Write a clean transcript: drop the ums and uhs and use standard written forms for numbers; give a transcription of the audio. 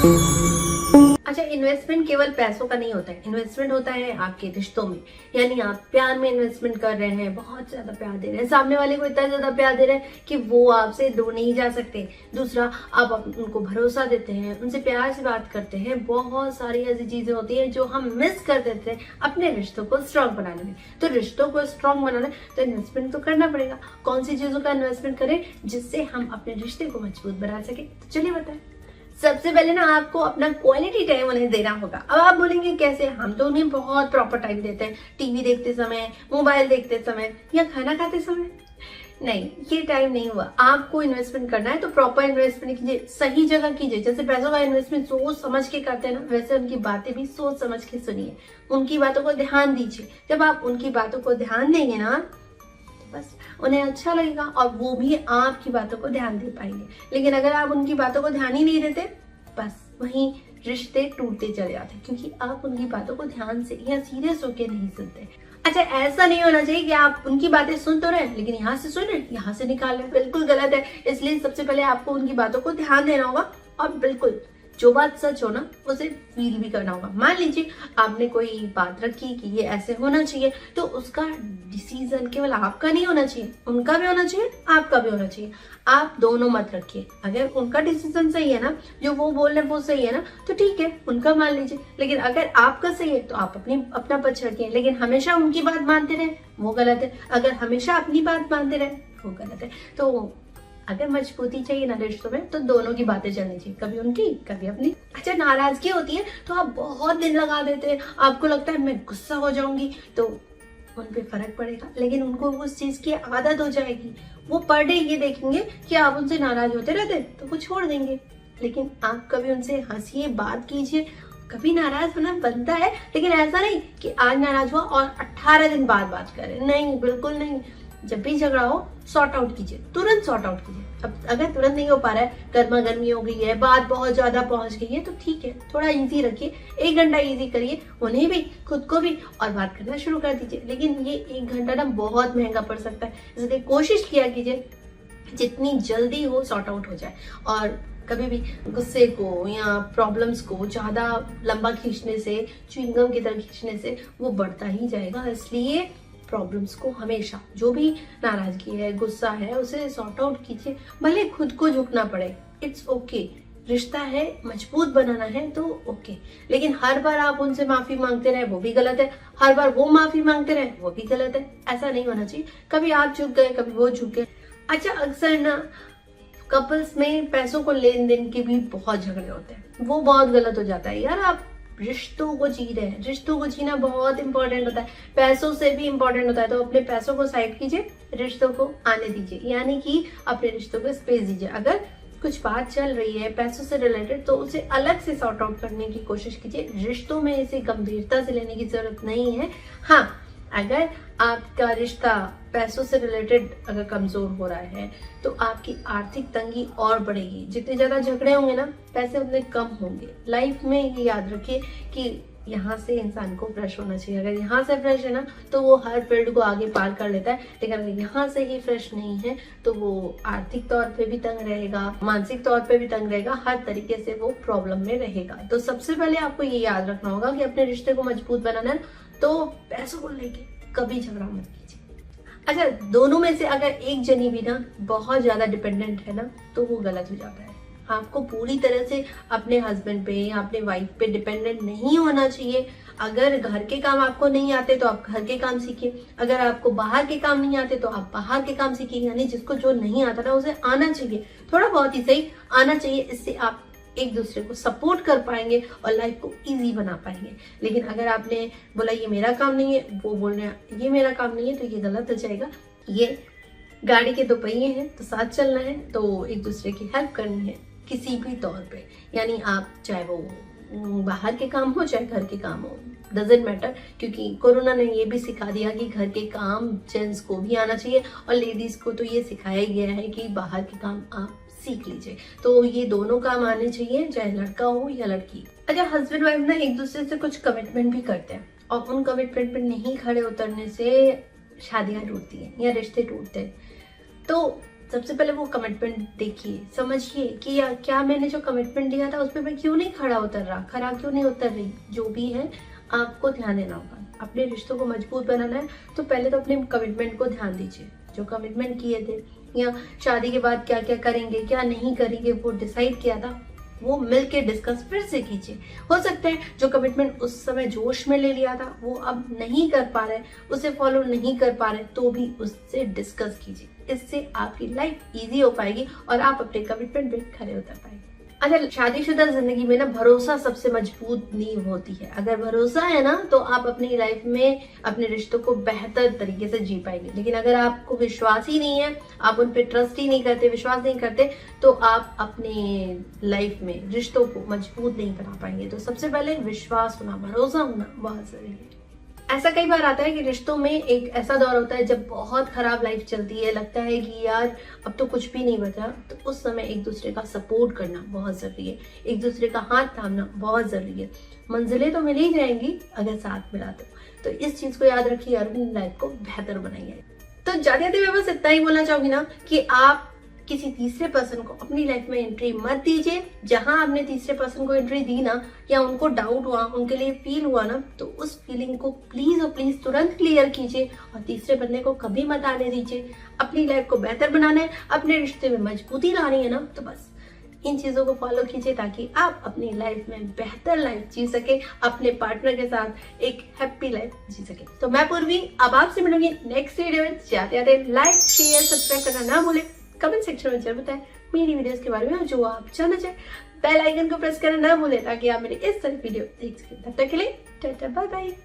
अच्छा, इन्वेस्टमेंट केवल पैसों का नहीं होता है, इन्वेस्टमेंट होता है आपके रिश्तों में। यानी आप प्यार में इन्वेस्टमेंट कर रहे हैं, बहुत ज्यादा प्यार दे रहे हैं, सामने वाले को इतना ज्यादा प्यार दे रहे हैं कि वो आपसे दूर नहीं जा सकते। दूसरा, आप उनको भरोसा देते हैं, उनसे प्यार से बात करते हैं। बहुत सारी ऐसी चीजें होती है जो हम मिस कर देते हैं अपने रिश्तों को स्ट्रांग बनाने में। तो रिश्तों को स्ट्रांग बनाना तो इन्वेस्टमेंट तो करना पड़ेगा। कौन सी चीजों का इन्वेस्टमेंट करें जिससे हम अपने रिश्ते को मजबूत बना सके? चलिए बताएं। सबसे पहले ना आपको अपना क्वालिटी टाइम उन्हें देना होगा। अब आप बोलेंगे कैसे? हम तो उन्हें बहुत प्रॉपर टाइम देते हैं, टीवी देखते समय, मोबाइल देखते समय या खाना खाते समय। नहीं, ये टाइम नहीं हुआ। आपको इन्वेस्टमेंट करना है तो प्रॉपर इन्वेस्टमेंट कीजिए, सही जगह कीजिए। जैसे पैसों का इन्वेस्टमेंट सोच समझ के करते हैं ना, वैसे उनकी बातें भी सोच समझ के सुनिए, उनकी बातों को ध्यान दीजिए। जब आप उनकी बातों को ध्यान देंगे ना, बस उन्हें अच्छा लगेगा और वो भी आपकी बातों को ध्यान दे पाएंगे। लेकिन अगर आप उनकी बातों को ध्यान ही नहीं देते, बस वहीं रिश्ते टूटते चले जाते, क्योंकि आप उनकी बातों को ध्यान से या सीरियस होकर नहीं सुनते। अच्छा, ऐसा नहीं होना चाहिए कि आप उनकी बातें सुन तो रहे लेकिन यहाँ से सुन रहे, यहाँ से निकाल रहे, बिल्कुल गलत है। इसलिए सबसे पहले आपको उनकी बातों को ध्यान देना होगा और बिल्कुल जो बात सच हो ना उसे फील भी करना होगा। मान लीजिए आपने कोई बात रखी कि ये ऐसे होना चाहिए, तो उसका डिसीजन केवल आपका नहीं होना चाहिए, उनका भी होना चाहिए, आपका भी होना चाहिए। आप दोनों मत रखिए। अगर उनका डिसीजन सही है ना, जो वो बोल रहे हैं वो सही है ना, तो ठीक है, उनका मान लीजिए। लेकिन अगर आपका सही है तो आप अपना पक्ष रखिए। लेकिन हमेशा उनकी बात मानते रहे, वो गलत है। अगर हमेशा अपनी बात मानते रहे, वो गलत है। तो अगर मजबूती चाहिए ना रिश्तों में, तो दोनों की बातें चलनी चाहिए, कभी उनकी कभी अपनी। अच्छा, नाराजगी होती है तो आप बहुत दिन लगा देते हैं, आपको लगता है मैं गुस्सा हो जाऊंगी तो उन पे फर्क पड़ेगा, लेकिन उनको उस चीज की आदत हो जाएगी। वो पर डे ये देखेंगे कि आप उनसे नाराज होते रहते तो वो छोड़ देंगे। लेकिन आप कभी उनसे हंसिए, बात कीजिए। कभी नाराज होना बनता है, लेकिन ऐसा नहीं कि आज नाराज हुआ और 18 दिन बाद बात करें। नहीं, बिल्कुल नहीं। जब भी झगड़ा हो, सॉर्ट आउट कीजिए, तुरंत सॉर्ट आउट कीजिए। अब अगर तुरंत नहीं हो पा रहा है, गर्मा गर्मी हो गई है, बात बहुत ज्यादा पहुंच गई है, तो ठीक है, थोड़ा इजी रखिए। 1 घंटा इजी करिए, उन्हें भी, खुद को भी, और बात करना शुरू कर दीजिए। लेकिन ये 1 घंटा ना बहुत महंगा पड़ सकता है, इसलिए कोशिश किया कीजिए जितनी जल्दी हो सॉर्ट आउट हो जाए। और कभी भी गुस्से को या प्रॉब्लम्स को ज्यादा लंबा खींचने से, च्युइंगम की तरह खींचने से वो बढ़ता ही जाएगा। इसलिए प्रॉब्लम्स को हमेशा, जो भी नाराजगी है, गुस्सा है, उसे सॉर्ट आउट कीजिए। भले खुद को झुकना पड़े, इट्स ओके। रिश्ता है, मजबूत बनाना है तो ओके। लेकिन हर बार आप उनसे माफी मांगते रहे, वो भी गलत है। हर बार वो माफी मांगते रहे, वो भी गलत है। ऐसा नहीं होना चाहिए। कभी आप झुक गए, कभी वो झुक गए। अच्छा, अक्सर ना कपल्स में पैसों को लेन देन के भी बहुत झगड़े होते हैं, वो बहुत गलत हो जाता है। यार, आप रिश्तों को जी रहे हैं, रिश्तों को जीना बहुत इंपॉर्टेंट होता है, पैसों से भी इंपॉर्टेंट होता है। तो अपने पैसों को साइड कीजिए, रिश्तों को आने दीजिए, यानी कि अपने रिश्तों को स्पेस दीजिए। अगर कुछ बात चल रही है पैसों से रिलेटेड, तो उसे अलग से सॉर्ट आउट करने की कोशिश कीजिए। रिश्तों में इसे गंभीरता से लेने की जरूरत नहीं है। हाँ, अगर आपका रिश्ता पैसों से रिलेटेड अगर कमजोर हो रहा है तो आपकी आर्थिक तंगी और बढ़ेगी। जितने ज्यादा झगड़े होंगे ना, पैसे उतने कम होंगे। लाइफ में ये याद रखिए कि यहाँ से इंसान को फ्रेश होना चाहिए। अगर यहाँ से फ्रेश है ना, तो वो हर फील्ड को आगे पार कर लेता है। लेकिन अगर यहाँ से ही फ्रेश नहीं है, तो वो आर्थिक तौर पे भी तंग रहेगा, मानसिक तौर पे भी तंग रहेगा, हर तरीके से वो प्रॉब्लम में रहेगा। तो सबसे पहले आपको ये याद रखना होगा कि अपने रिश्ते को मजबूत बनाना है, तो पैसों को लेके कभी झगड़ा मत कीजिए। अच्छा, दोनों में से अगर एक जनी भी ना बहुत ज्यादा डिपेंडेंट है ना, तो वो गलत हो जाता है। आपको पूरी तरह से अपने हस्बैंड पे या अपने वाइफ पे डिपेंडेंट नहीं होना चाहिए। अगर घर के काम आपको नहीं आते तो आप घर के काम सीखिए। अगर आपको बाहर के काम नहीं आते तो आप बाहर के काम सीखिए। यानी जिसको जो नहीं आता ना, उसे आना चाहिए, थोड़ा बहुत ही सही आना चाहिए। इससे आप एक दूसरे को सपोर्ट कर पाएंगे और लाइफ को इजी बना पाएंगे। लेकिन अगर आपने बोला ये मेरा काम नहीं है, वो बोल रहे हैं ये मेरा काम नहीं है, तो ये गलत हो जाएगा। ये गाड़ी के 2 पहिए हैं, तो साथ चलना है, तो एक दूसरे की हेल्प करनी है किसी भी तौर पे। यानी आप चाहे वो बाहर के काम हो चाहे घर के काम हो, डजेंट मैटर। क्योंकि कोरोना ने ये भी सिखा दिया कि घर के काम जेंट्स को भी आना चाहिए और लेडीज को तो ये सिखाया गया है कि बाहर के काम आप सीख लीजिए। तो ये दोनों काम आने चाहिए, चाहे लड़का हो या लड़की। अच्छा, हस्बैंड वाइफ ना एक दूसरे से कुछ कमिटमेंट भी करते हैं और उन कमिटमेंट पे नहीं खड़े उतरने से शादियां टूटती हैं या रिश्ते टूटते हैं। तो सबसे पहले वो कमिटमेंट देखिए, समझिए कि क्या मैंने जो कमिटमेंट दिया था उस पर मैं क्यों नहीं खरा क्यों नहीं उतर रही। जो भी है आपको ध्यान देना होगा। अपने रिश्तों को मजबूत बनाना है तो पहले तो अपने कमिटमेंट को ध्यान दीजिए। जो कमिटमेंट किए थे या शादी के बाद क्या क्या करेंगे क्या नहीं करेंगे वो डिसाइड किया था, वो मिलके डिस्कस फिर से कीजिए। हो सकता है जो कमिटमेंट उस समय जोश में ले लिया था वो अब नहीं कर पा रहे, उसे फॉलो नहीं कर पा रहे, तो भी उससे डिस्कस कीजिए। इससे आपकी लाइफ इजी हो पाएगी और आप अपने कमिटमेंट पे खरे उतर पाएंगे। अच्छा, शादीशुदा जिंदगी में ना भरोसा सबसे मजबूत नींव होती है। अगर भरोसा है ना तो आप अपनी लाइफ में अपने रिश्तों को बेहतर तरीके से जी पाएंगे। लेकिन अगर आपको विश्वास ही नहीं है, आप उन पे ट्रस्ट ही नहीं करते, विश्वास नहीं करते, तो आप अपने लाइफ में रिश्तों को मजबूत नहीं बना पाएंगे। तो सबसे पहले विश्वास होना, भरोसा होना बहुत जरूरी है। ऐसा कई बार आता है कि रिश्तों में एक ऐसा दौर होता है जब बहुत खराब लाइफ चलती है, लगता है कि यार अब तो कुछ भी नहीं बचा, तो उस समय एक दूसरे का सपोर्ट करना बहुत जरूरी है, एक दूसरे का हाथ थामना बहुत जरूरी है। मंजिलें तो मिल ही जाएंगी अगर साथ मिला तो इस चीज को याद रखिए और अपनी लाइफ को बेहतर बनाइए। तो जाते जाते मैं बस इतना ही बोलना चाहूंगी ना कि आप किसी तीसरे पर्सन को अपनी लाइफ में एंट्री मत दीजिए। जहां आपने तीसरे पर्सन को एंट्री दी ना, या उनको डाउट हुआ, उनके लिए फील हुआ ना, तो उस फीलिंग को प्लीज और प्लीज तुरंत क्लियर कीजिए और तीसरे बंदे को कभी मत आने दीजिए। अपनी लाइफ को बेहतर बनाना है, अपने रिश्ते में मजबूती लानी है ना, तो बस इन चीजों को फॉलो कीजिए ताकि आप अपनी लाइफ में बेहतर लाइफ जी सके, अपने पार्टनर के साथ एक हैप्पी लाइफ जी सके। तो मैं पूर्वी अब आपसे मिलूंगी नेक्स्ट वीडियो में। जाते जाते लाइक शेयर सब्सक्राइब करना ना भूलें। कमेंट सेक्शन में जरूर बताएं मेरी वीडियोस के बारे में और जो आप जानना चाहें। बेल आइकन को प्रेस करना ना भूलें ताकि आप मेरे इस तरह वीडियो देख सकें। तब तक के लिए टाटा बाय बाय।